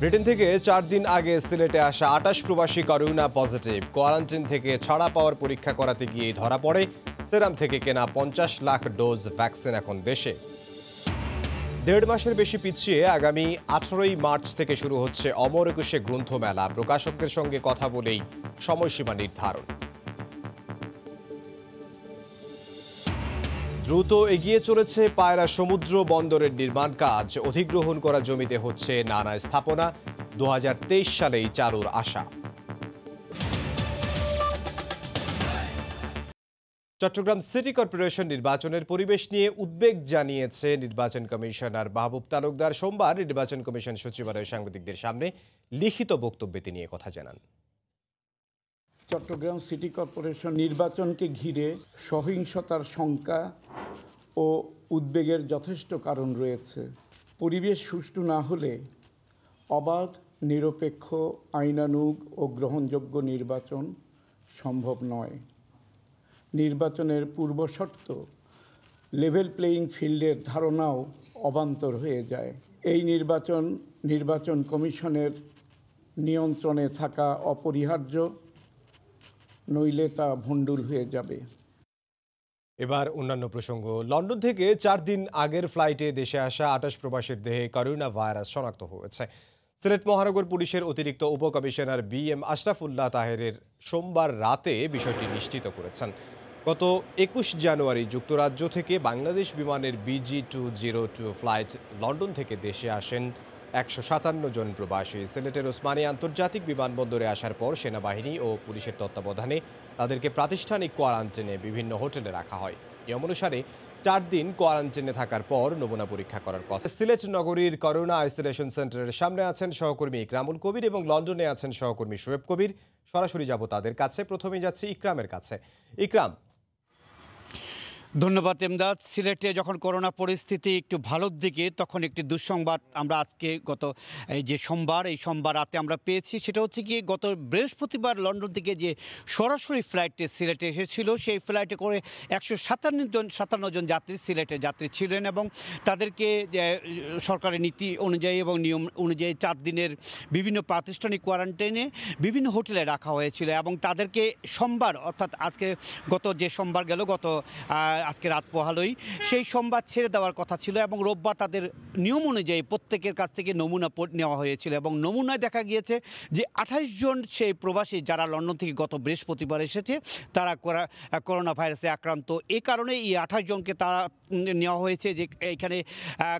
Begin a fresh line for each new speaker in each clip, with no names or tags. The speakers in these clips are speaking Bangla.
ব্রিটেন থেকে 4 দিন আগে সিলেটে আসা 28 প্রবাসী করোনা পজিটিভ। কোয়ারেন্টাইন থেকে ছাড়া পাওয়ার পরীক্ষা করাতে গিয়ে ধরা পড়ে। সেরাম থেকে কেনা 50 লাখ ডোজ ভ্যাকসিন এখন দেশে। 1.5 মাসের বেশি পিছিয়ে আগামী 18ই মার্চ থেকে শুরু হচ্ছে অমর একুশে গ্রন্থমেলা। প্রকাশকদের সঙ্গে কথা বলেই সময়সীমা নির্ধারণ। দ্রুত এগিয়ে চলেছে পায়রা সমুদ্র বন্দরের নির্মাণ কাজ। অধিগ্রহণ করা জমিতে হচ্ছে নানা স্থাপনা। 2023 সালেই চালুর আশা। চট্টগ্রাম সিটি কর্পোরেশন নির্বাচনের পরিবেশ নিয়ে উদ্বেগ জানিয়েছে নির্বাচন কমিশনার মাহবুব তালুকদার। সোমবার নির্বাচন কমিশন সচিবালয়ে সাংবাদিকদের সামনে লিখিত বক্তব্যে তিনি কথা জানান।
চট্টগ্রাম সিটি কর্পোরেশন নির্বাচনকে ঘিরে সহিংসতার শঙ্কা ও উদ্বেগের যথেষ্ট কারণ রয়েছে। পরিবেশ সুষ্ঠু না হলে অবাধ, নিরপেক্ষ, আইনানুগ ও গ্রহণযোগ্য নির্বাচন সম্ভব নয়। নির্বাচনের পূর্বশর্ত লেভেল প্লেয়িং ফিল্ডের ধারণাও অবান্তর হয়ে যায়। এই নির্বাচন কমিশনের নিয়ন্ত্রণে থাকা অপরিহার্য, নইলে তা ভণ্ডুল হয়ে যাবে।
এবার অন্যান্য প্রসঙ্গ। লন্ডন থেকে 4 দিন আগের ফ্লাইটে দেশে আসা 28 প্রবাসীর দেহে করোনা ভাইরাস শনাক্ত হয়েছে। সিলেট মহানগর পুলিশের অতিরিক্ত উপকমিশনার BM আশরাফুল্লাহ তাহেরের সোমবার রাতে বিষয়টি নিশ্চিত করেছেন। গত 21 জানুয়ারি যুক্তরাজ্য থেকে বাংলাদেশ বিমানের BG202 ফ্লাইট লন্ডন থেকে দেশে আসেন 157 জন প্রবাসী। সিলেটের ওসমানী আন্তর্জাতিক বিমানবন্দরে আসার পর সেনাবাহিনী ও পুলিশের তত্ত্বাবধানে তাদেরকে প্রাতিষ্ঠানিক কোয়ারেন্টাইনে বিভিন্ন হোটেলে রাখা হয়। নিয়ম অনুসারে 4 দিন কোয়ারেন্টাইনে থাকার পর নমুনা পরীক্ষা করার কথা। সিলেট নগরীর করোনা আইসোলেশন সেন্টারের সামনে আছেন সহকর্মী ইকরামুল কবির এবং লন্ডনে আছেন সহকর্মী শোয়েব কবির। সরাসরি যাব তাদের কাছে। প্রথমেই যাচ্ছি ইকরামের কাছে। ইকরাম,
ধন্যবাদ এমদাদ। সিলেটে যখন করোনা পরিস্থিতি একটু ভালোর দিকে, তখন একটি দুঃসংবাদ আমরা আজকে এই সোমবার রাতে আমরা পেয়েছি। সেটা হচ্ছে কি, গত বৃহস্পতিবার লন্ডন থেকে যে সরাসরি ফ্লাইটে সিলেটে এসেছিল, সেই ফ্লাইটে করে 157 জন যাত্রী সিলেটের যাত্রী ছিলেন এবং তাদেরকে সরকারের নীতি অনুযায়ী এবং নিয়ম অনুযায়ী 4 দিনের বিভিন্ন প্রাতিষ্ঠানিক কোয়ারেন্টাইনে বিভিন্ন হোটেলে রাখা হয়েছিল এবং তাদেরকে সোমবার, অর্থাৎ গত যে সোমবার গেল, আজকে রাত পোহালোই, সেই সোমবার ছেড়ে দেওয়ার কথা ছিল এবং রোববার তাদের নিয়ম অনুযায়ী প্রত্যেকের কাছ থেকে নমুনা নেওয়া হয়েছিল এবং নমুনায় দেখা গিয়েছে যে 28 জন সেই প্রবাসী যারা লন্ডন থেকে গত বৃহস্পতিবার এসেছে, তারা করোনা ভাইরাসে আক্রান্ত। এই কারণে এই 28 জনকে তারা নেওয়া হয়েছে যে এখানে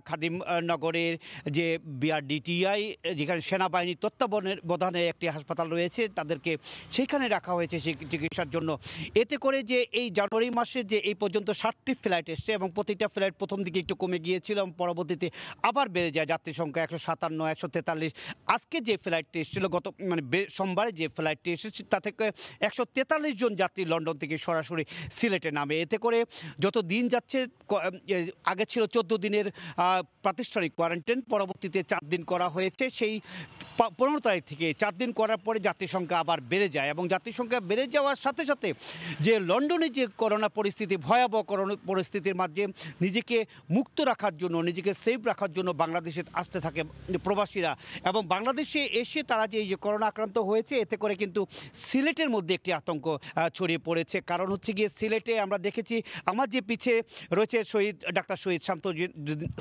খাদিম নগরের যে BRDTI, যেখানে সেনাবাহিনীর তত্ত্বাবধানে একটি হাসপাতাল রয়েছে, তাদেরকে সেখানে রাখা হয়েছে চিকিৎসার জন্য। এতে করে যে এই জানুয়ারি মাসে যে এই পর্যন্ত 60টি ফ্লাইট এসছে এবং প্রতিটা ফ্লাইট প্রথম দিকে একটু কমে গিয়েছিল এবং পরবর্তীতে আবার বেড়ে যায় যাত্রী সংখ্যা 157, 143। আজকে যে ফ্লাইটটি এসেছিল সোমবারে যে ফ্লাইটটি এসেছে, তা থেকে 143 জন যাত্রী লন্ডন থেকে সরাসরি সিলেটে নামে। এতে করে যত দিন যাচ্ছে, আগে ছিল 14 দিনের প্রাতিষ্ঠানিক কোয়ারেন্টাইন, পরবর্তীতে 4 দিন করা হয়েছে। সেই 15 তারিখ থেকে 4 দিন করার পরে যাত্রী সংখ্যা আবার বেড়ে যায় এবং যাত্রী সংখ্যা বেড়ে যাওয়ার সাথে সাথে যে লন্ডনে যে করোনা পরিস্থিতি, ভয়াবহ করোনা পরিস্থিতির মাঝে নিজেকে মুক্ত রাখার জন্য, নিজেকে সেফ রাখার জন্য বাংলাদেশে আসতে থাকে প্রবাসীরা এবং বাংলাদেশে এসে তারা যে এই যে করোনা আক্রান্ত হয়েছে, এতে করে কিন্তু সিলেটের মধ্যে একটি আতঙ্ক ছড়িয়ে পড়েছে। কারণ হচ্ছে গিয়ে সিলেটে আমরা দেখেছি, আমার যে পিছে রয়েছে ডাক্তার শহীদ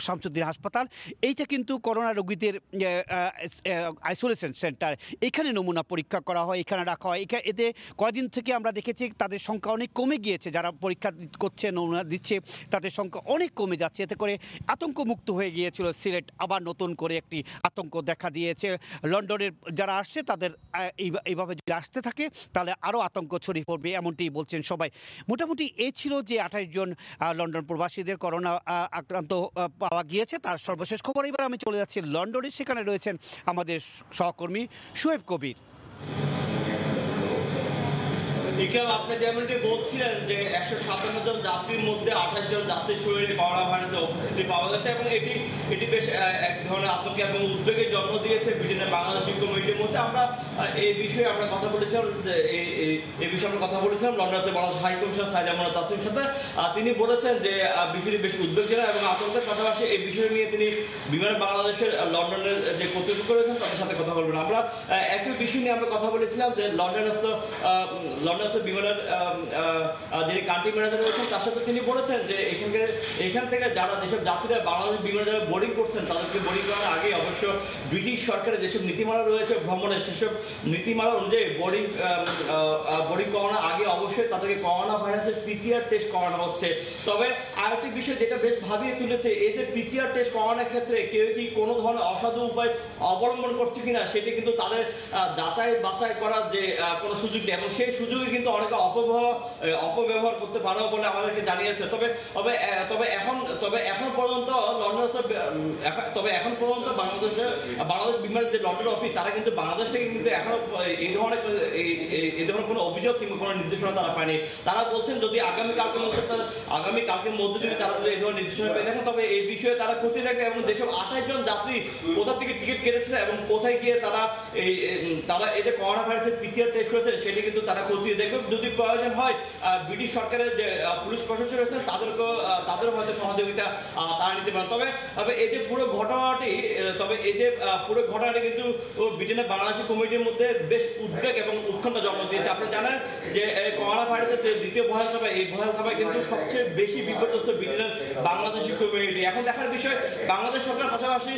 শামসুদ্দিন হাসপাতাল, এইটা কিন্তু করোনা রোগীদের আইসোলেশন সেন্টার। এখানে নমুনা পরীক্ষা করা হয়, এখানে রাখা হয়। এতে কয়দিন থেকে আমরা দেখেছি তাদের সংখ্যা অনেক কমে গিয়েছে, যারা পরীক্ষা করছে, নমুনা দিচ্ছে, তাদের সংখ্যা অনেক কমে যাচ্ছে। এতে করে আতঙ্কমুক্ত হয়ে গিয়েছিল সিলেট। আবার নতুন করে একটি আতঙ্ক দেখা দিয়েছে। লন্ডনের যারা আসছে তাদের এইভাবে যদি আসতে থাকে তাহলে আরও আতঙ্ক ছড়িয়ে পড়বে, এমনটি বলছেন সবাই। মোটামুটি এই ছিল যে 28 জন লন্ডন প্রবাসীদের করোনা আক্রান্ত পাওয়া গিয়েছে, তার সর্বশেষ খবর। এবার আমি চলে যাচ্ছি লন্ডনে, সেখানে রয়েছেন আমাদের সহকর্মী শোয়েব কবির।
ইকরাম, আপনি যেমনটি বলছিলেন যে 157 জন যাত্রীর মধ্যে 28 জন যাত্রীর শরীরে করোনা ভাইরাসের উপস্থিতি পাওয়া গেছে এবং এটি বেশ এক ধরনের আতঙ্ক এবং উদ্বেগের জন্ম দিয়েছে ব্রিটেনের বাংলাদেশি কমিউনিটির মধ্যে। আমরা এই বিষয়ে কথা বলেছিলাম এই বিষয়ে আমরা কথা বলেছিলাম লন্ডনের বাংলাদেশ হাই কমিশনার সাইদ আহমদ তাসিমের সাথে। তিনি বলেছেন যে বিষয়টি বেশ উদ্বেগজনক এবং আতঙ্কের পাশাপাশি এই বিষয় নিয়ে তিনি বিমান বাংলাদেশের লন্ডনের যে কর্তৃপক্ষ রয়েছেন তাদের সাথে কথা বলবেন। আমরা একই বিষয় নিয়ে আমরা কথা বলেছিলাম যে লন্ডনস্থ বিমানের যিনি কান্ট্রি ম্যানেজার রয়েছেন তার সাথে তিনি বলেছেন যে এখান থেকে যেসব যাত্রীরা বাংলাদেশ বিমানে যারা বোর্ডিং করছেন তাদেরকে বোর্ডিং করার আগে অবশ্য ব্রিটিশ সরকারের যেসব নীতিমালা রয়েছে ভ্রমণের সেসব নীতিমালা অনুযায়ী বোর্ডিং করানোর আগে অবশ্যই তাদেরকে করোনা ভাইরাসের PCR টেস্ট করানো হচ্ছে। তবে আরেকটি বিষয় যেটা বেশ ভাবিয়ে তুলেছে, এই যে PCR টেস্ট করানোর ক্ষেত্রে কেউ কি কোনো ধরনের অসাধু উপায় অবলম্বন করছে কিনা সেটি কিন্তু তাদের যাচাই বাছাই করার যে কোনো সুযোগ নেই এবং সেই সুযোগে কিন্তু অনেকে অপব্যবহার করতে পারে বলে আমাদেরকে জানিয়েছে। তবে এখন পর্যন্ত বাংলাদেশ বিমানের যে লন্ডন অফিস তারা কিন্তু বাংলাদেশ থেকে কিন্তু এখনো এই ধরনের কোনো অভিযোগ কিংবা কোনো নির্দেশনা তারা পায়নি। তারা বলছেন যদি আগামীকালকের মধ্যে যদি তারা এই ধরনের নির্দেশনা পেয়ে থাকেন তবে এই বিষয়ে তারা খতিয়ে দেখবে এবং যেসব 28 জন যাত্রী কোথা থেকে টিকিট কেটেছে এবং কোথায় গিয়ে তারা এই যে করোনা ভাইরাসের PCR টেস্ট করেছে সেটি কিন্তু তারা খতিয়ে দেখবে। যদি প্রয়োজন হয় ব্রিটিশ সরকারের যে পুলিশ প্রশাসন রয়েছেন তাদেরও হয়তো সহযোগিতা তারা নিতে পারেন। তবে এই যে পুরো ঘটনাটি কিন্তু ব্রিটেনের বাংলাদেশি কমিউনিটির মধ্যে বেশ উদ্বেগ এবং উৎকণ্ঠা জন্ম দিয়েছে। আপনি জানেন যে করোনা ভাইরাসের যে দ্বিতীয় ভয়াল সভায় এই ভয়াল সভায় কিন্তু সবচেয়ে বেশি বিপর্যস্ত ব্রিটেনের বাংলাদেশি কমিউনিটি। এখন দেখার বিষয় বাংলাদেশ সরকার পাশাপাশি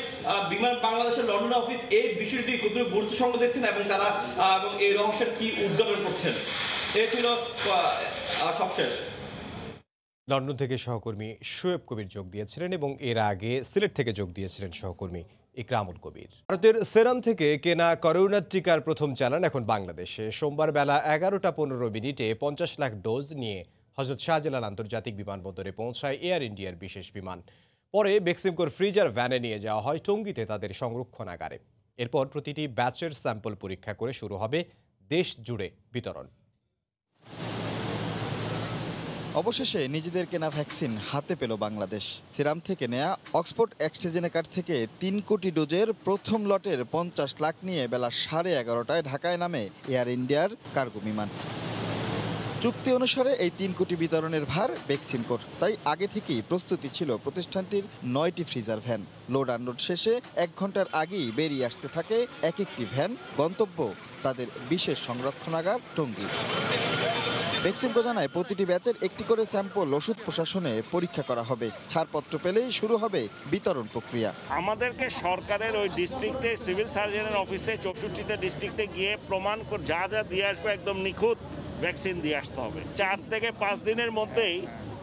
বিমান বাংলাদেশের লন্ডন অফিস এই বিষয়টি কতটুকু গুরুত্ব সঙ্গে দেখছেন এবং তারা এবং এই রহস্যের কি উদ্ঘাটন করছেন। এই ছিল সবশেষ।
লন্ডন থেকে সহকর্মী শোয়েব কবির যোগ দিয়েছিলেন এবং এর আগে সিলেট থেকে যোগ দিয়েছিলেন সহকর্মী ইকরামুল কবির। ভারতের সেরাম থেকে কেনা করোনার টিকার প্রথম চালান এখন বাংলাদেশে। সোমবার বেলা 11:15 50 লাখ ডোজ নিয়ে হযরত শাহজালাল আন্তর্জাতিক বিমানবন্দরে পৌঁছায় এয়ার ইন্ডিয়ার বিশেষ বিমান। পরে বেক্সিমকোর ফ্রিজার ভ্যানে নিয়ে যাওয়া হয় টঙ্গীতে তাদের সংরক্ষণাগারে। এরপর প্রতিটি ব্যাচের স্যাম্পল পরীক্ষা করে শুরু হবে দেশ জুড়ে বিতরণ।
অবশেষে নিজেদের কেনা ভ্যাকসিন হাতে পেল বাংলাদেশ। সিরাম থেকে নেয়া অক্সফোর্ড অ্যাস্ট্রাজেনেকার থেকে 3 কোটি ডোজের প্রথম লটের 50 লাখ নিয়ে বেলা 11:30টায় ঢাকায় নামে এয়ার ইন্ডিয়ার কার্গো বিমান। চুক্তি অনুসারে এই 3 কোটি বিতরণের ভার বেক্সিমকোর, তাই আগে থেকেই প্রস্তুতি ছিল প্রতিষ্ঠানটির 9টি ফ্রিজার ভ্যান। লোড আনলোড শেষে 1 ঘন্টার আগেই বেরিয়ে আসতে থাকে এক একটি ভ্যান, গন্তব্য তাদের বিশেষ সংরক্ষণাগার টঙ্গী। বেক্সিমকো জানায় প্রতিটি ব্যাচের একটি করে স্যাম্পল ওষুধ প্রশাসনে পরীক্ষা করা হবে। ছাড়পত্র পেলেই শুরু হবে বিতরণ প্রক্রিয়া।
আমাদেরকে সরকারের ওই ডিস্ট্রিক্টে সিভিল সার্জনের অফিসে 64টা ডিস্ট্রিক্টে গিয়ে প্রমাণ যা দিয়ে আসবে একদম নিখুঁত ভ্যাকসিন দিয়ে আসতে হবে। 4 থেকে 5 দিনের মধ্যেই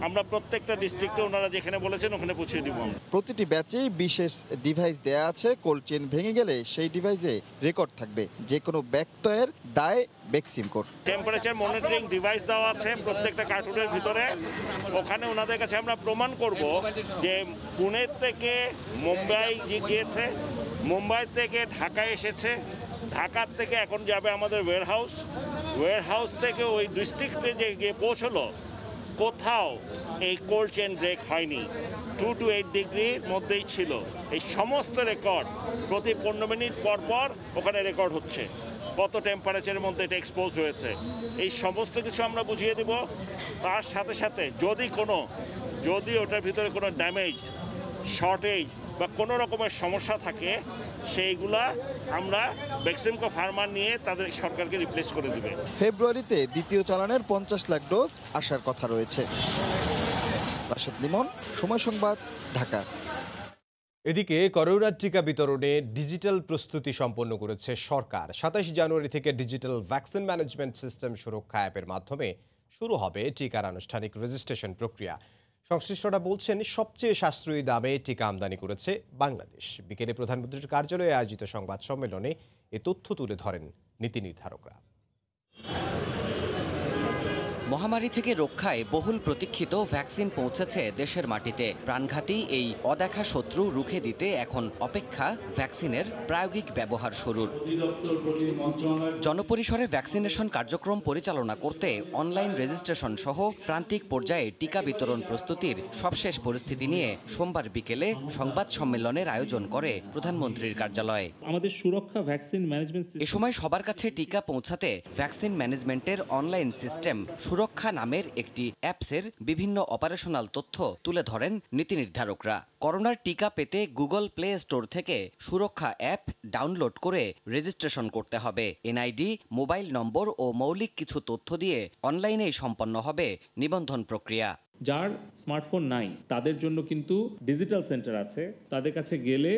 আমরা প্রত্যেকটা ডিস্ট্রিক্টে ওনারা যেখানে বলেছেন ওখানে পৌঁছে দিব।
প্রতিটি ব্যাচেই বিশেষ ডিভাইস দেয়া আছে। কোল্ড চেইন ভেঙে গেলে সেই ডিভাইসে রেকর্ড থাকবে। যে কোনো ব্যত্যয়ের দায় বেক্সিমকোর।
টেম্পারেচার মনিটরিং ডিভাইস দেওয়া আছে প্রত্যেকটা কার্টুনের ভিতরে। ওখানে ওনাদের কাছে আমরা প্রমাণ করব যে পুনে থেকে মুম্বাই গিয়েছে, মুম্বাই থেকে ঢাকায় এসেছে, ঢাকার থেকে এখন যাবে আমাদের ওয়্যারহাউস থেকে ওই ডিস্ট্রিক্টে যে গিয়ে পৌঁছলো কোথাও এই কোল্ড চেইন ব্রেক হয়নি। 2 to 8 ডিগ্রির মধ্যেই ছিল। এই সমস্ত রেকর্ড প্রতি 15 মিনিট পর পর ওখানে রেকর্ড হচ্ছে কত টেম্পারেচারের মধ্যে এটা এক্সপোজড হয়েছে। এই সমস্ত কিছু আমরা বুঝিয়ে দেব। তার সাথে সাথে যদি ওটার ভিতরে কোনো ড্যামেজ, শর্টেজ বা কোনো রকমের সমস্যা থাকে সেইগুলা আমরা বেক্সিমকো ফার্মা নিয়ে তাদের সরকারকে রিপ্লেস করে দেবে।
ফেব্রুয়ারিতে দ্বিতীয় চালানের 50 লাখ ডোজ আসার কথা রয়েছে। রাশেদ লিমন, সময় সংবাদ, ঢাকা।
এদিকে করোনার টিকা বিতরণে ডিজিটাল প্রস্তুতি সম্পন্ন করেছে সরকার। 27 জানুয়ারি থেকে ডিজিটাল ভ্যাকসিন ম্যানেজমেন্ট সিস্টেম সুরক্ষা অ্যাপের মাধ্যমে শুরু হবে টিকার আনুষ্ঠানিক রেজিস্ট্রেশন প্রক্রিয়া। সংশ্লিষ্টরা বলছেন সবচেয়ে সাশ্রয়ী দামে টিকা আমদানি করেছে বাংলাদেশ। বিকেলে প্রধানমন্ত্রীর কার্যালয়ে আয়োজিত সংবাদ সম্মেলনে এ তথ্য তুলে ধরেন নীতি নির্ধারকরা।
মহামারী থেকে রক্ষায় বহুল প্রতীক্ষিত ভ্যাকসিন পৌঁছেছে দেশের মাটিতে। প্রাণঘাতী এই অদেখা শত্রু রুখে দিতে এখন অপেক্ষা ভ্যাকসিনের প্রায়োগিক ব্যবহার শুরুর। জনপরিসরে ভ্যাকসিনেশন কার্যক্রম পরিচালনা করতে অনলাইন রেজিস্ট্রেশন সহ প্রান্তিক পর্যায়ে টিকা বিতরণ প্রস্তুতির সবশেষ পরিস্থিতি নিয়ে সোমবার বিকেলে সংবাদ সম্মেলনের আয়োজন করে প্রধানমন্ত্রীর কার্যালয়।
আমাদের সুরক্ষা ভ্যাকসিন ম্যানেজমেন্ট
এ সময় সবার কাছে টিকা পৌঁছাতে ভ্যাকসিন ম্যানেজমেন্টের অনলাইন সিস্টেম সুরক্ষা নামের একটি অ্যাপসের বিভিন্ন অপারেশনাল তথ্য তুলে ধরেন নীতি নির্ধারকরা। করোনার টিকা পেতে গুগল প্লে স্টোর থেকে সুরক্ষা অ্যাপ ডাউনলোড করে রেজিস্ট্রেশন করতে হবে। এনআইডি, মোবাইল নম্বর ও মৌলিক কিছু তথ্য দিয়ে অনলাইনেই সম্পন্ন হবে নিবন্ধন প্রক্রিয়া।
যার স্মার্টফোন নাই তাদের জন্য কিন্তু ডিজিটাল সেন্টার আছে, তাদের কাছে গেলে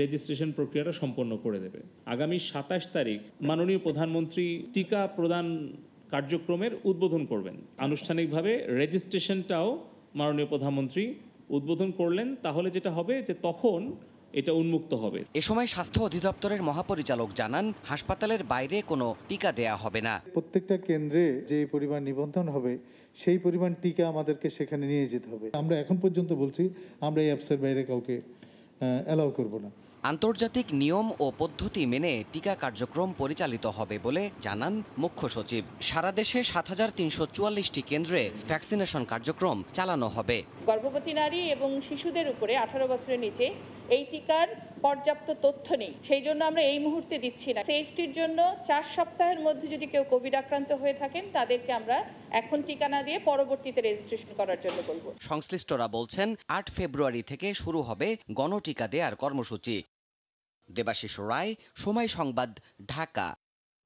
রেজিস্ট্রেশন প্রক্রিয়াটা সম্পন্ন করে দেবে। আগামী 27 তারিখ মাননীয় প্রধানমন্ত্রী টিকা প্রদান কার্যক্রমের উদ্বোধন করবেন। আনুষ্ঠানিকভাবে রেজিস্ট্রেশনটাও মাননীয় প্রধানমন্ত্রী উদ্বোধন করলেন। তাহলে যেটা হবে যে তখন এটা উন্মুক্ত হবে।
এ সময় স্বাস্থ্য অধিদপ্তরের মহাপরিচালক জানান, হাসপাতালের বাইরে কোনো টিকা দেয়া হবে না।
প্রত্যেকটা কেন্দ্রে যে পরিমাণ নিবন্ধন হবে সেই পরিমাণ টিকা আমাদেরকে সেখানে নিয়ে যেতে হবে। আমরা এখন পর্যন্ত বলছি আমরা এই অ্যাপসের বাইরে কাউকে অ্যালাউ করব না।
আন্তর্জাতিক নিয়ম ও পদ্ধতি মেনে টিকা কার্যক্রম পরিচালিত হবে বলে জানান মুখ্য সচিব। সারা দেশে ৭৩৪৪টি কেন্দ্রে ভ্যাকসিনেশন কার্যক্রম চালানো হবে।
গর্ভবতী নারী এবং শিশুদের উপরে 18 বছরের নিচে এই টিকার পর্যাপ্ত তথ্য নেই, সেই জন্য আমরা এই মুহূর্তে দিচ্ছি না। সেফটির জন্য 4 সপ্তাহের মধ্যে যদি কেউ কোভিড আক্রান্ত হয়ে থাকেন তাদেরকে আমরা এখন টিকা না দিয়ে পরবর্তীতে রেজিস্ট্রেশন করার জন্য বলবো।
সংশ্লিষ্টরা বলছেন 8 ফেব্রুয়ারি থেকে শুরু হবে গণটিকা দেওয়ার কর্মসূচি। দেবাশিস রায়, সময় সংবাদ, ঢাকা।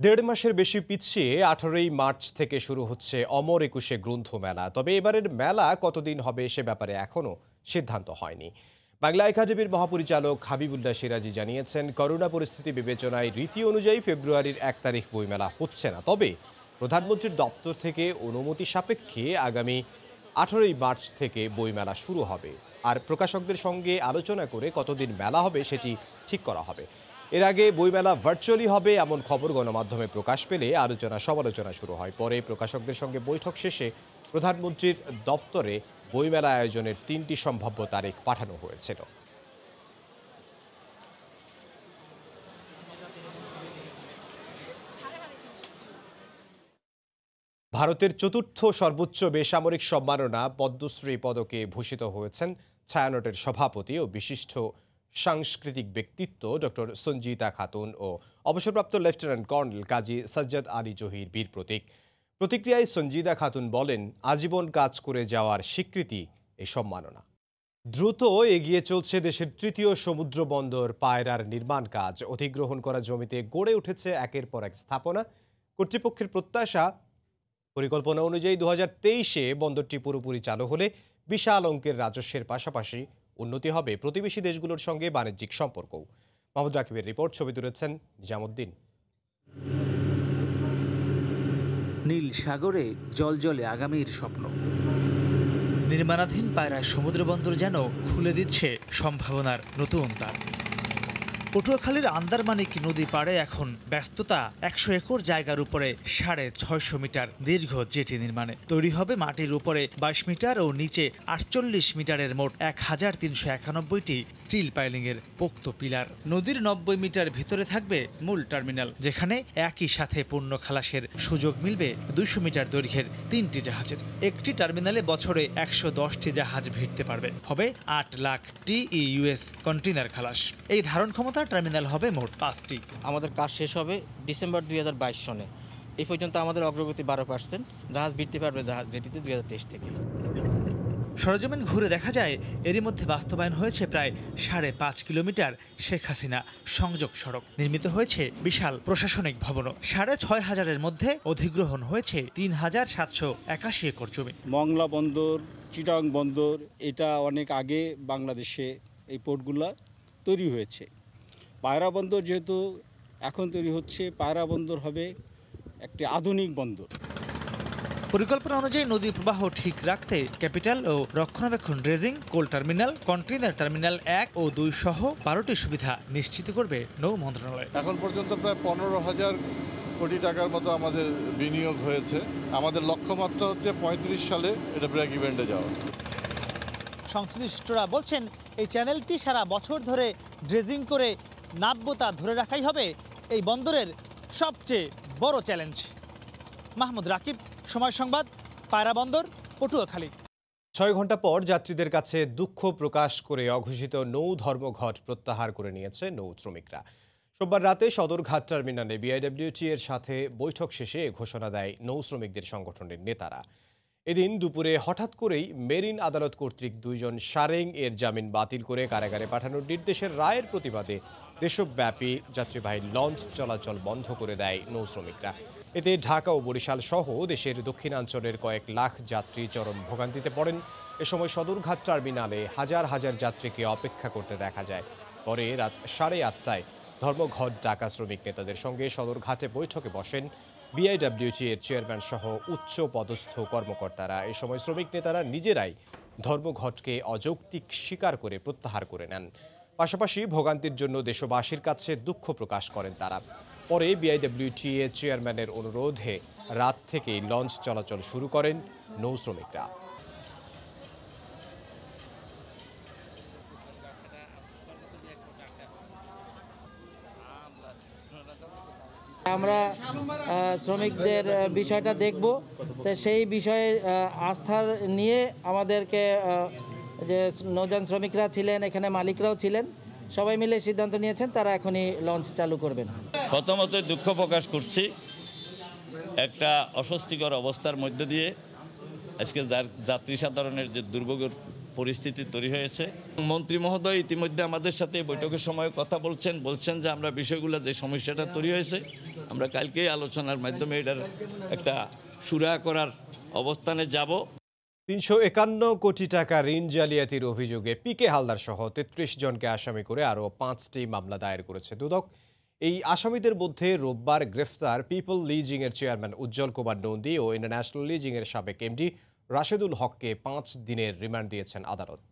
1.5 মাসের বেশি পিছিয়ে 18ই মার্চ থেকে শুরু হচ্ছে অমর একুশে গ্রন্থ মেলা। তবে এবারের মেলা কতদিন হবে সে ব্যাপারে এখনও সিদ্ধান্ত হয়নি। বাংলা একাডেমির মহাপরিচালক হাবিবুল্লাহ সিরাজি জানিয়েছেন, করোনা পরিস্থিতি বিবেচনায় রীতি অনুযায়ী ফেব্রুয়ারির 1 তারিখ বইমেলা হচ্ছে না। তবে প্রধানমন্ত্রীর দপ্তর থেকে অনুমতি সাপেক্ষে আগামী 18ই মার্চ থেকে বইমেলা শুরু হবে। আর প্রকাশকদের সঙ্গে আলোচনা করে কতদিন মেলা হবে সেটি ঠিক করা হবে। এর আগে বইমেলা ভার্চুয়ালি হবে এমন খবর গণমাধ্যমে প্রকাশ পেলে আলোচনা সমালোচনা শুরু হয়। পরে প্রকাশকদের সঙ্গে বৈঠক শেষে প্রধানমন্ত্রীর দপ্তরে বইমেলা আয়োজনের 3টি সম্ভাব্য তারিখ পাঠানো হয়েছিল। ভারতের 4র্থ সর্বোচ্চ বেসামরিক সম্মাননা পদ্মশ্রী পদকে ভূষিত হয়েছেন ছায়ানটের সভাপতি ও বিশিষ্ট সাংস্কৃতিক ব্যক্তিত্ব ডক্টর সঞ্জিতা খাতুন ও অবসরপ্রাপ্ত লেফটেন্যান্ট কর্নেল কাজী সাজ্জাদ আলী জহির বীর প্রতীক। প্রতিক্রিয়ায় সঞ্জিদা খাতুন বলেন, আজীবন কাজ করে যাওয়ার স্বীকৃতি এই সম্মাননা। দ্রুত এগিয়ে চলছে দেশের 3য় সমুদ্র বন্দর পায়রার নির্মাণ কাজ। অধিগ্রহণ করা জমিতে গড়ে উঠেছে একের পর এক স্থাপনা। কর্তৃপক্ষের প্রত্যাশা, পরিকল্পনা অনুযায়ী 2023-এ বন্দরটি পুরোপুরি চালু হলে বিশাল অঙ্কের রাজস্বের পাশাপাশি উন্নতি হবে প্রতিবেশী দেশগুলোর সঙ্গে বাণিজ্যিক সম্পর্কও। মাহমুদ রাকিবের রিপোর্ট, ছবি তুলেছেন নিজামুদ্দিন।
নীল সাগরে জলজলে আগামীর স্বপ্ন। নির্মাণাধীন পায়রা সমুদ্র বন্দর যেন খুলে দিচ্ছে সম্ভাবনার নতুন দ্বার। পটুয়াখালীর আন্দারমানিক নদী পাড়ে এখন ব্যস্ততা 100 একর জায়গার উপরে 650 মিটার দীর্ঘ জেটি নির্মাণে। তৈরি হবে মাটির উপরে 22 মিটার ও নিচে 48 মিটারের মোট 1391টি স্টিল পাইলিংয়ের পোক্ত পিলার। নদীর 90 মিটার ভিতরে থাকবে মূল টার্মিনাল, যেখানে একই সাথে পণ্য খালাসের সুযোগ মিলবে 200 মিটার দৈর্ঘ্যের 3টি জাহাজের। একটি টার্মিনালে বছরে 110টি জাহাজ ভিড়তে পারবে। হবে 8 লাখ TEUS কন্টেইনার খালাস। এই ধারণ ক্ষমতা টার্মিনাল হবে মোট 5টি।
আমাদের কাজ শেষ হবে ডিসেম্বর 2022 সনে। এই পর্যন্ত আমাদের অগ্রগতি 12%। জাহাজ ভিড়তে পারবে যেটিতে 2023 থেকে।
সরজমিন ঘুরে দেখা যায় এরই মধ্যে বাস্তবায়ন হয়েছে প্রায় 5.5 কিলোমিটার শেখ হাসিনা সংযোগ সড়ক। নির্মিত হয়েছে বিশাল প্রশাসনিক ভবনও। 6,500-এর মধ্যে অধিগ্রহণ হয়েছে 3,781 একর জমি।
মংলা বন্দর, চিটাং বন্দর, এটা অনেক আগে বাংলাদেশে এই পোর্টগুলা তৈরি হয়েছে। পায়রা বন্দর যেহেতু এখন তৈরি হচ্ছে, পায়রা বন্দর হবে একটি আধুনিক বন্দর।
পরিকল্পনা অনুযায়ী নদী প্রবাহ ঠিক রাখতে ক্যাপিটাল ও রক্ষণাবেক্ষণ, ড্রেজিং, কোল টার্মিনাল, কন্টেইনার টার্মিনাল 1 ও 2 সহ 12টি সুবিধা নিশ্চিত করবে নৌ মন্ত্রণালয়।
এখন পর্যন্ত প্রায় 15,000 কোটি টাকার মতো আমাদের বিনিয়োগ হয়েছে। আমাদের লক্ষ্যমাত্রা হচ্ছে 35 সালে এটা ব্রেক ইভেন্টে যাওয়া।
সংশ্লিষ্টরা বলছেন এই চ্যানেলটি সারা বছর ধরে ড্রেজিং করে নাব্যতা ধরে রাখাই হবে এই বন্দরের সবচেয়ে বড় চ্যালেঞ্জ। মাহমুদ রাকিব, সময় সংবাদ, পায়রা বন্দর, পটুয়াখালী।
6 ঘন্টা পর যাত্রীদের কাছে দুঃখ প্রকাশ করে অঘোষিত নৌ ধর্মঘট প্রত্যাহার করে নিয়েছে নৌ শ্রমিকরা। সোমবার রাতে সদরঘাট টার্মিনালে বিআইডব্লিউটি এর সাথে বৈঠক শেষে ঘোষণা দেয় নৌ শ্রমিকদের সংগঠনের নেতারা। এদিন দুপুরে হঠাৎ করেই মেরিন আদালত কর্তৃক 2 জন সারেং এর জামিন বাতিল করে কারাগারে পাঠানোর নির্দেশের রায়ের প্রতিবাদে দেশব্যাপী যাত্রীবাহী লঞ্চ চলাচল বন্ধ করে দেয় নৌ শ্রমিকরা। এতে ঢাকা ও বরিশাল সহ দেশের দক্ষিণাঞ্চলের কয়েক লাখ যাত্রী চরম ভোগান্তিতে পড়েন। এ সময় সদরঘাট টার্মিনালে হাজার হাজার যাত্রীকে অপেক্ষা করতে দেখা যায়। পরে রাত 8:30টায় ধর্মঘট ডাকা শ্রমিক নেতাদের সঙ্গে সদরঘাটে বৈঠকে বসেন বিআইডব্লিউটি এর চেয়ারম্যান সহ উচ্চ পদস্থ কর্মকর্তারা। এ সময় শ্রমিক নেতারা নিজেরাই ধর্মঘটকে অযৌক্তিক স্বীকার করে প্রত্যাহার করে নেন। পাশাপাশি ভোগান্তির জন্য দেশবাসীর কাছে দুঃখ প্রকাশ করেন তারা। পরে বিআইডব্লিউটি এর চেয়ারম্যানের অনুরোধে রাত থেকেই লঞ্চ চলাচল শুরু করেন নৌ শ্রমিকরা।
আমরা শ্রমিকদের বিষয়টা দেখব, তো সেই বিষয়ে আস্থার নিয়ে আমাদেরকে যে নৌযান শ্রমিকরা ছিলেন, এখানে মালিকরাও ছিলেন, সবাই মিলে সিদ্ধান্ত নিয়েছেন তারা এখনই লঞ্চ চালু করবেন।
প্রথমত দুঃখ প্রকাশ করছি একটা অস্বস্তিকর অবস্থার মধ্য দিয়ে আজকে যাত্রী সাধারণের যে দুর্ভোগের পরিস্থিতি তৈরি হয়েছে। মন্ত্রী মহোদয় ইতিমধ্যে আমাদের সাথে বৈঠকের সময় কথা বলছেন যে আমরা বিষয়গুলো যে সমস্যাটা তৈরি হয়েছে আমরা কালকেই আলোচনার মাধ্যমে এটার একটা সুরাহা করার অবস্থানে যাব।
351 কোটি টাকা ঋণ জালিয়াতির অভিযোগে পিকে হালদার সহ 33 জনকে আসামি করে আরও 5টি মামলা দায়ের করেছে দুদক। এই আসামিদের মধ্যে রোববার গ্রেফতার পিপল লিজিং এর চেয়ারম্যান উজ্জ্বল কুমার নন্দী ও ইন্টারন্যাশনাল লিজিং এর সাবেক এমডি রাশেদুল হককে 5 দিনের রিমান্ড দিয়েছেন আদালত।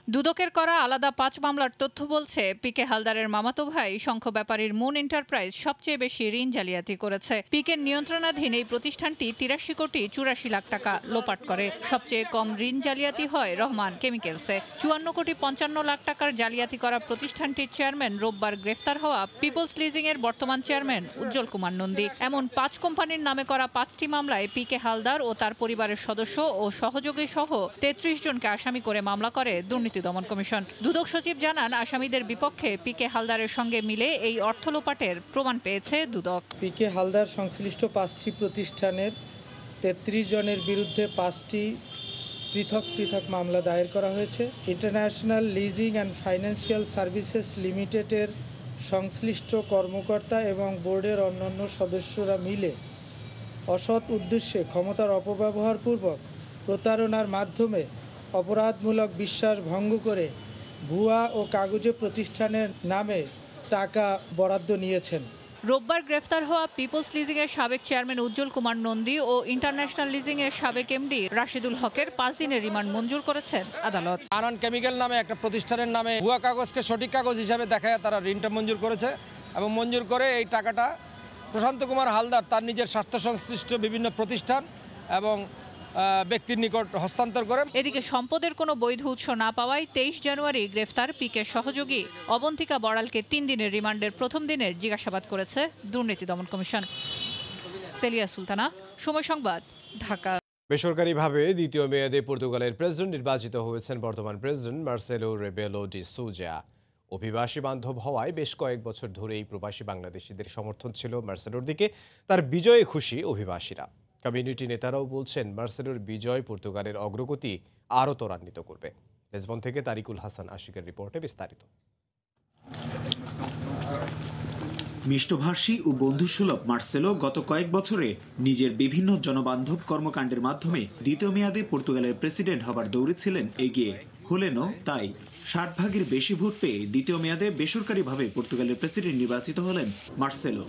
দুদকের করা আলাদা 5 মামলার তথ্য বলছে পিকে হালদারের মামাতো ভাই শঙ্খ ব্যাপারীর মুন এন্টারপ্রাইজ সবচেয়ে বেশি ঋণ জালিয়াতি করেছে। পিকের নিয়ন্ত্রণাধীন এই প্রতিষ্ঠানটি 83 কোটি 84 লাখ টাকা লোপাট করে। সবচেয়ে কম ঋণ জালিয়াতি হয় রহমান কেমিক্যালসে। 54 কোটি 55 লাখ টাকার জালিয়াতি করা প্রতিষ্ঠানটির চেয়ারম্যান রোববার গ্রেফতার হওয়া পিপলস লিজিং এর বর্তমান চেয়ারম্যান উজ্জ্বল কুমার নন্দী। এমন 5 কোম্পানির নামে করা 5টি মামলায় পিকে হালদার ও তার পরিবারের সদস্য ও সহযোগী সহ 33 জনকে আসামি করে মামলা করে দুর্নীতি দমন কমিশন। দুদক সচিব জানান আসামিদের বিপক্ষে পিকে হালদারের সঙ্গে মিলে এই অর্থ লোপাটের প্রমাণ পেয়েছে দুদক।
পিকে হালদার সংশ্লিষ্ট 5টি প্রতিষ্ঠানের 33 জনের বিরুদ্ধে 5টি পৃথক পৃথক মামলা দায়ের করা হয়েছে। International leasing and financial services লিমিটেডের সংশ্লিষ্ট কর্মকর্তা এবং বোর্ডের অন্যান্য সদস্যরা মিলে অসৎ উদ্দেশ্যে ক্ষমতার অপব্যবহারপূর্বক প্রতারণার মাধ্যমে অপরাধমূলক বিশ্বাস ভঙ্গ করে ভুয়া ও কাগজে প্রতিষ্ঠানের নামে টাকা বরাদ্দ নিয়েছেন।
রোববার গ্রেফতার হওয়া পিপলস লিজিং এর সাবেক চেয়ারম্যান উজ্জ্বল কুমার নন্দী ও ইন্টারন্যাশনাল লিজিং এর সাবেক এমডি রাশেদুল হকের 5 দিনের রিমান্ড মঞ্জুর করেছেন আদালত।
আনন কেমিক্যাল নামে একটা প্রতিষ্ঠানের নামে ভুয়া কাগজকে সঠিক কাগজ হিসাবে দেখায় তারা ঋণটা মঞ্জুর করেছে এবং মঞ্জুর করে এই টাকাটা প্রশান্ত কুমার হালদার তার নিজের স্বার্থ সংশ্লিষ্ট বিভিন্ন প্রতিষ্ঠান এবং ব্যক্তির নিকট হস্তান্তর করেন।
এদিকে সম্পদের কোনো বৈধ উৎস না পাওয়ায় 23 জানুয়ারি গ্রেফতার পিকের সহযোগী অবন্তিকা বড়ালকে 3 দিনের রিমান্ডের প্রথম দিনের জিজ্ঞাসাবাদ করেছে দুর্নীতি দমন কমিশন। সেলিয়া সুলতানা, সময় সংবাদ, ঢাকা।
বেসরকারিভাবে দ্বিতীয় মেয়াদে পর্তুগালের প্রেসিডেন্ট নির্বাচিত হয়েছেন বর্তমান প্রেসিডেন্ট মার্সেলো রেবেলো ডি সুজা। অভিবাসী বান্ধব হওয়ায় বেশ কয়েক বছর ধরেই প্রবাসী বাংলাদেশিদের সমর্থন ছিল মার্সেলোর দিকে। তার বিজয়ে খুশি অভিবাসীরা। কমিউনিটি নেতারাও বলছেন মার্সেলোর বিজয় পর্তুগালের অগ্রগতি আরও ত্বরান্বিত করবে। লিসবন থেকে তারিকুল হাসান আশিকের রিপোর্টে বিস্তারিত।
মিষ্টভাষী ও বন্ধুসুলভ মার্সেলো গত কয়েক বছরে নিজের বিভিন্ন জনবান্ধব কর্মকাণ্ডের মাধ্যমে দ্বিতীয় মেয়াদে পর্তুগালের প্রেসিডেন্ট হবার দৌড়ে ছিলেন এগিয়ে। হলেনও তাই 60 ভাগের বেশি ভোট পেয়ে দ্বিতীয় মেয়াদে বেসরকারিভাবে পর্তুগালের প্রেসিডেন্ট নির্বাচিত হলেন মার্সেলো।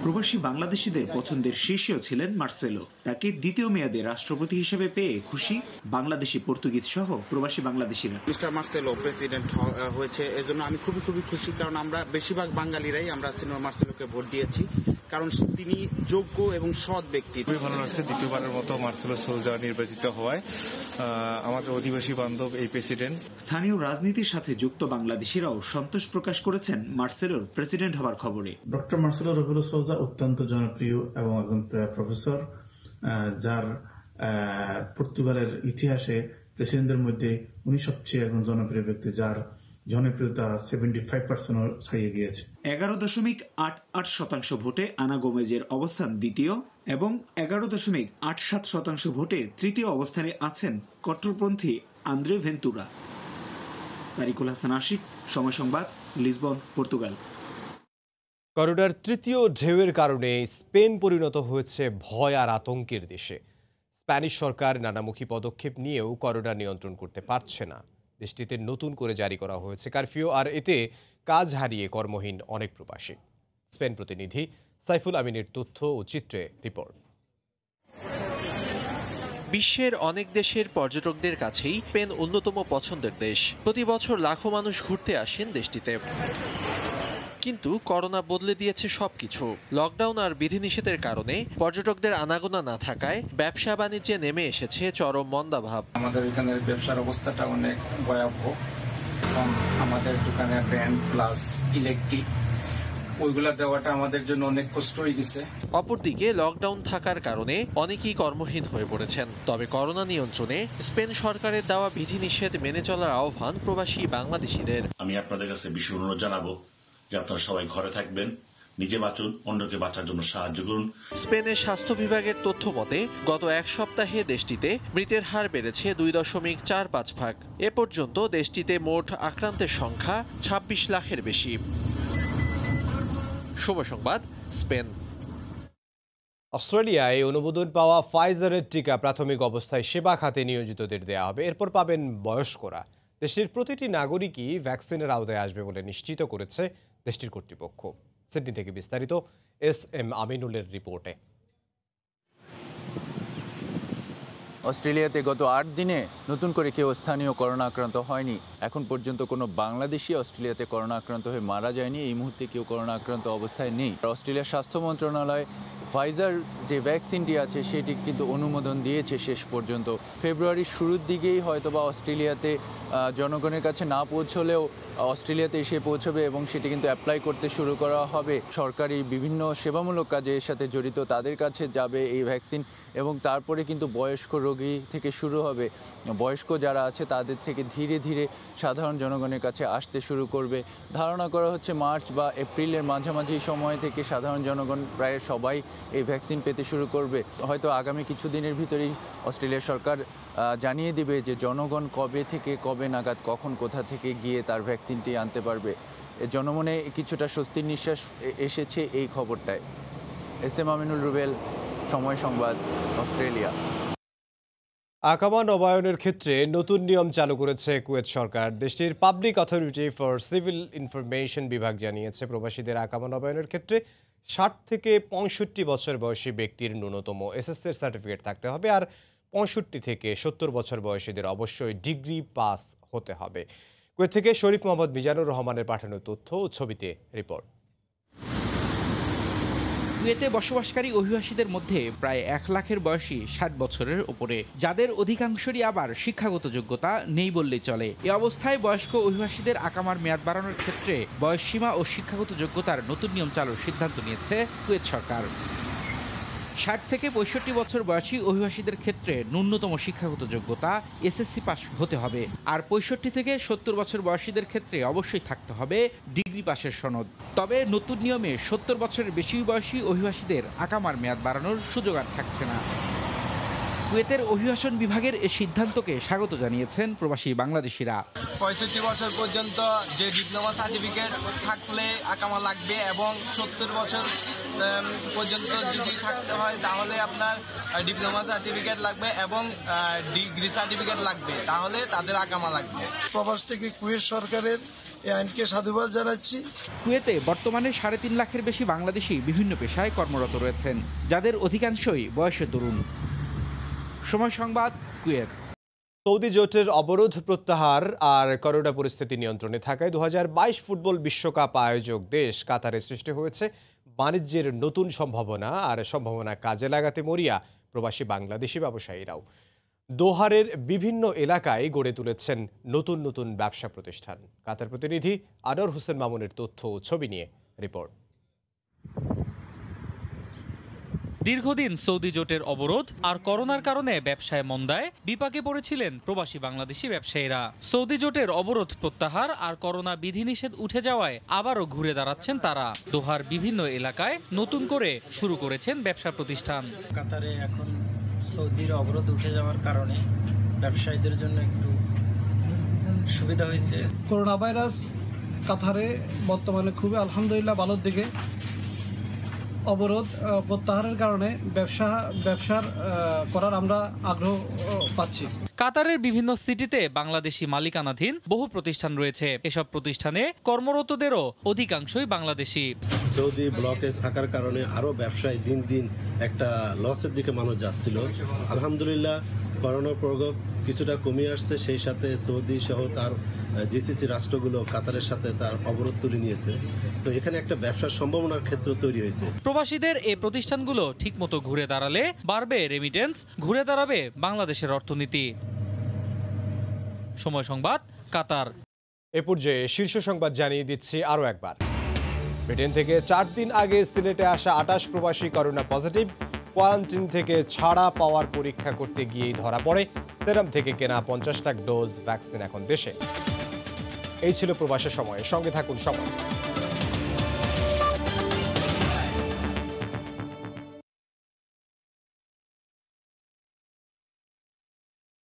প্রবাসী বাংলাদেশিদের পছন্দের শীর্ষেও ছিলেন মার্সেলো। তাকে দ্বিতীয় মেয়াদে রাষ্ট্রপতি হিসেবে পেয়ে খুশি বাংলাদেশি, পর্তুগিজ সহ প্রবাসী বাংলাদেশিরা।
মিস্টার মার্সেলো প্রেসিডেন্ট হয়েছে, এজন্য আমি খুবই খুশি, কারণ আমরা বেশিরভাগ বাঙালিরাই আমরা সিনিয়র মার্সেলোকে ভোট দিয়েছি, কারণ তিনি যোগ্য এবং সৎ ব্যক্তি।
খুবই ভালো লাগছে দ্বিতীয়বারের মতো মার্সেলো সোজা নির্বাচিত হওয়ায়। আমাদের অধিবাসী বান্ধব এই প্রেসিডেন্ট।
স্থানীয় রাজনীতির সাথে যুক্ত বাংলাদেশিরাও সন্তোষ প্রকাশ করেছেন মার্সেলোর প্রেসিডেন্ট হওয়ার খবরে।
ডক্টর মার্সেলো রেবেলো সোজা অত্যন্ত জনপ্রিয় এবং একজন প্রফেসর, যার পর্তুগালের ইতিহাসে প্রেসিডেন্টদের মধ্যে উনি সবচেয়ে একজন জনপ্রিয় ব্যক্তি, যার জনপ্রিয়তা 75% ছাড়িয়ে গিয়েছে।
11.88% ভোটে আনা গোমেজের অবস্থান দ্বিতীয় এবং 11.87% ভোটে তৃতীয় অবস্থানে আছেন কট্টরপন্থী আন্দ্রে ভেন্তুরা। তারিকুল হাসান আশিক, সময় সংবাদ, লিসবন, পর্তুগাল।
করোনার তৃতীয় ঢেউয়ের কারণে স্পেন পরিণত হয়েছে ভয় আর আতঙ্কের দেশে। স্প্যানিশ সরকার নানামুখী পদক্ষেপ নিয়েও করোনা নিয়ন্ত্রণ করতে পারছে না। দেশটিতে নতুন করে জারি করা হয়েছে কারফিউ, আর এতে কাজ হারিয়ে কর্মহীন অনেক প্রবাসী। স্পেন প্রতিনিধি সাইফুল আমিনের তথ্য ও চিত্রে রিপোর্ট।
বিশ্বের অনেক দেশের পর্যটকদের কাছেই স্পেন অন্যতম পছন্দের দেশ। প্রতি বছর লাখো মানুষ ঘুরতে আসেন দেশটিতে, কিন্তু করোনা বদলে দিয়েছে সবকিছু। লকডাউন আর বিধিনিষেধের কারণে পর্যটকদের আনাগোনা না থাকায় ব্যবসা বাণিজ্যে নেমে এসেছে চরম মন্দাভাব।
আমাদের এখানে ব্যবসার অবস্থাটা অনেক ভয়াবহ। আমাদের দোকানের রেন্ট প্লাস ইলেকট্রিক ওইগুলা দেওয়াটা আমাদের জন্য অনেক কষ্ট হয়ে গেছে।
অপরদিকে লকডাউন থাকার কারণে অনেকেই কর্মহীন হয়ে পড়েছেন। তবে করোনা নিয়ন্ত্রণে স্পেন সরকারের দেওয়া বিধিনিষেধ মেনে চলার আহ্বান প্রবাসী বাংলাদেশিদের।
আমি আপনাদের কাছে বিশেষ অনুরোধ জানাবো যে আপনারা সবাই ঘরে থাকবেন, নিজে বাঁচুন, অন্যকে বাঁচার জন্য সাহায্য করুন।
স্পেনের স্বাস্থ্য বিভাগের তথ্য মতে গত এক সপ্তাহে দেশটিতে মৃতের হার বেড়েছে 2.45 ভাগ। এ পর্যন্ত দেশটিতে মোট আক্রান্তের সংখ্যা 26 লাখের বেশি। শুভ সংবাদ, স্পেন।
অস্ট্রেলিয়ায় অনুমোদন পাওয়া ফাইজারের টিকা প্রাথমিক অবস্থায় সেবা খাতে নিয়োজিতদের দেওয়া হবে, এরপর পাবেন বয়স্করা। দেশটির প্রতিটি নাগরিকই ভ্যাকসিনের আওতায় আসবে বলে নিশ্চিত করেছে দেশটির কর্তৃপক্ষ। সিডনি থেকে বিস্তারিত এস.এম. আমিনুলের রিপোর্টে।
অস্ট্রেলিয়াতে গত 8 দিনে নতুন করে কেউ স্থানীয় করোনা আক্রান্ত হয়নি। এখন পর্যন্ত কোনো বাংলাদেশি অস্ট্রেলিয়াতে করোনা আক্রান্ত হয়ে মারা যায়নি। এই মুহূর্তে কেউ করোনা আক্রান্ত অবস্থায় নেই। অস্ট্রেলিয়ার স্বাস্থ্য মন্ত্রণালয় ফাইজার যে ভ্যাকসিনটি আছে সেটি কিন্তু অনুমোদন দিয়েছে শেষ পর্যন্ত। ফেব্রুয়ারির শুরুর দিকেই হয়তোবা অস্ট্রেলিয়াতে জনগণের কাছে না পৌঁছলেও অস্ট্রেলিয়াতে এসে পৌঁছবে এবং সেটি কিন্তু অ্যাপ্লাই করতে শুরু করা হবে। সরকারি বিভিন্ন সেবামূলক কাজে এর সাথে জড়িত তাদের কাছে যাবে এই ভ্যাকসিন এবং তারপরে কিন্তু বয়স্ক রোগী থেকে শুরু হবে। বয়স্ক যারা আছে তাদের থেকে ধীরে ধীরে সাধারণ জনগণের কাছে আসতে শুরু করবে। ধারণা করা হচ্ছে মার্চ বা এপ্রিলের মাঝামাঝি সময় থেকে সাধারণ জনগণ প্রায় সবাই এই ভ্যাকসিন পেতে শুরু করবে। হয়তো আগামী কিছুদিনের ভিতরেই অস্ট্রেলিয়া সরকার জানিয়ে দিবে যে জনগণ কবে থেকে কবে নাগাদ কখন কোথা থেকে গিয়ে তার ভ্যাকসিনটি আনতে পারবে। জনমনে কিছুটা স্বস্তির নিঃশ্বাস এসেছে এই খবরটায়। এস.এম. আমিনুল রুবেল, সময় সংবাদ, অস্ট্রেলিয়া।
আকামা নবায়নের ক্ষেত্রে নতুন নিয়ম চালু করেছে কুয়েত সরকার। দেশটির public authority for civil information বিভাগ জানিয়েছে প্রবাসীদের আকামা নবায়নের ক্ষেত্রে 60 থেকে 65 বছর বয়সী ব্যক্তির ন্যূনতম এসএসসি সার্টিফিকেট থাকতে হবে, আর 65 থেকে 70 বছর বয়সীদের অবশ্যই ডিগ্রি পাস হতে হবে। কুয়েত থেকে শরীফ মোহাম্মদ মিজানুর রহমানের পাঠানো তথ্য ও ছবিতে রিপোর্ট।
কুয়েতে বসবাসকারী অভিবাসীদের মধ্যে প্রায় 1 লাখের বয়সী 60 বছরের উপরে, যাদের অধিকাংশরই আবার শিক্ষাগত যোগ্যতা নেই বললেই চলে। এ অবস্থায় বয়স্ক অভিবাসীদের আকামার মেয়াদ বাড়ানোর ক্ষেত্রে বয়সসীমা ও শিক্ষাগত যোগ্যতার নতুন নিয়ম চালুর সিদ্ধান্ত নিয়েছে কুয়েত সরকার। 60 থেকে 65 বছর বয়সী অভিবাসীদের ক্ষেত্রে ন্যূনতম শিক্ষাগত যোগ্যতা এসএসসি পাস হতে হবে, আর 65 থেকে 70 বছর বয়সীদের ক্ষেত্রে অবশ্যই থাকতে হবে ডিগ্রি পাসের সনদ। তবে নতুন নিয়মে 70 বছরের বেশি বয়সী অভিবাসীদের আকামার মেয়াদ বাড়ানোর সুযোগ আর থাকছে না। কুয়েতের অভিবাসন বিভাগের এ সিদ্ধান্তকে স্বাগত জানিয়েছেন প্রবাসী বাংলাদেশিরা।
65 বছর পর্যন্ত যে ডিপ্লোমা সার্টিফিকেট থাকলে আকামা লাগবে এবং 70 বছর পর্যন্ত যদি থাকতে হয় তাহলে আপনার ডিপ্লোমা সার্টিফিকেট লাগবে এবং ডিগ্রি সার্টিফিকেট লাগবে, তাহলে তাদের আকামা লাগবে।
প্রবাস থেকে কুয়েত সরকারের এই আইনকে সাধুবাদ জানাচ্ছি।
কুয়েতে বর্তমানে 3.5 লাখের বেশি বাংলাদেশি বিভিন্ন পেশায় কর্মরত রয়েছেন, যাদের অধিকাংশই বয়সে তরুণ। সময় সংবাদ, কুয়েত।
সৌদি জোটের অবরোধ প্রত্যাহার আর করোনা পরিস্থিতি নিয়ন্ত্রণে থাকায় 2022 ফুটবল বিশ্বকাপ আয়োজক দেশ কাতারে সৃষ্টি হয়েছে বাণিজ্যের নতুন সম্ভাবনা কাজে লাগাতে মরিয়া প্রবাসী বাংলাদেশি ব্যবসায়ীরাও। দোহারের বিভিন্ন এলাকায় গড়ে তুলেছেন নতুন নতুন ব্যবসা প্রতিষ্ঠান। কাতার প্রতিনিধি আনোয়ার হোসেন মামুনের তথ্য ও ছবি নিয়ে রিপোর্ট।
দীর্ঘদিন সৌদি জোটের অবরোধ আর করোনার কারণে ব্যবসায় মন্দায় বিপাকে পড়েছিলেন প্রবাসী বাংলাদেশি ব্যবসায়ীরা। সৌদি জোটের অবরোধ প্রত্যাহার আর করোনা বিধিনিষেধ উঠে যাওয়ায় আবারও ঘুরে দাঁড়াচ্ছেন তারা। দোহার বিভিন্ন এলাকায় নতুন করে শুরু করেছেন ব্যবসা প্রতিষ্ঠান।
কাতারে এখন সৌদির অবরোধ উঠে যাওয়ার কারণে ব্যবসায়ীদের জন্য একটু সুবিধা হয়েছে।
করোনা ভাইরাস কাতারে বর্তমানে খুবই আলহামদুলিল্লাহ ভালোর দিকে। অবরোধ প্রত্যাহারের কারণে ব্যবসার করার আমরা আগ্রহ পাচ্ছি।
কাতারের বিভিন্ন সিটিতে বাংলাদেশি মালিকানাধীন বহু প্রতিষ্ঠান রয়েছে। এসব প্রতিষ্ঠানে কর্মরতদেরও অধিকাংশই বাংলাদেশি।
সৌদি ব্লকেজ থাকার কারণে আরো ব্যবসায় দিন দিন একটা লসের দিকে মানুষ যাচ্ছিল। আলহামদুলিল্লাহ করোনার প্রকোপ কিছুটা কমিয়ে আসছে, সেই সাথে সৌদি সহ তার জিসিসি রাষ্ট্রগুলো কাতারের সাথে তার অবরোধ তুলে নিয়েছে। তো এখানে একটা ব্যবসার সম্ভাবনার ক্ষেত্র তৈরি হয়েছে।
প্রবাসীদের এই প্রতিষ্ঠানগুলো ঠিকমতো ঘুরে দাঁড়ালে বাড়বে রেমিটেন্স, ঘুরে দাঁড়াবে বাংলাদেশের অর্থনীতি। সময় সংবাদ, কাতার।
এ পর্যায়ে শীর্ষ সংবাদ জানিয়ে দিচ্ছি আরও একবার। ব্রিটেন থেকে 4 দিন আগে সিলেটে আসা 28 প্রবাসী করোনা পজিটিভ। কোয়ারেন্টিন থেকে ছাড়া পাওয়ার পরীক্ষা করতে গিয়েই ধরা পড়ে। সেরাম থেকে কেনা 50 লাখ ডোজ ভ্যাকসিন এখন দেশে। এই ছিল প্রবাসের সময়। সঙ্গে থাকুন সময়।